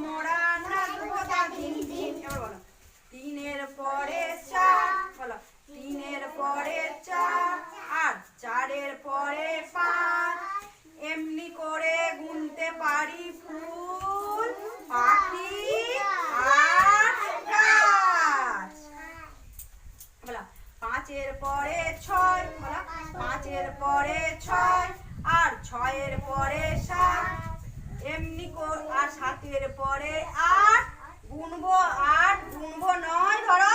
মোরা নাচবো তা ধিন ধিন। এবার বলো তিনের পরে চার, বলো তিনের পরে চার, আর চারের পরে পাঁচ। এমনি করে গুনতে পারি ফুল পাখি আর গাছ। বলো পাঁচের পরে ছয়, বলো পাঁচের পরে ছয়, আর ছয়ের পরে সাত। এমনি আর সাতের পরে আট, গুনবো আট, গুনবো নয়, ধরো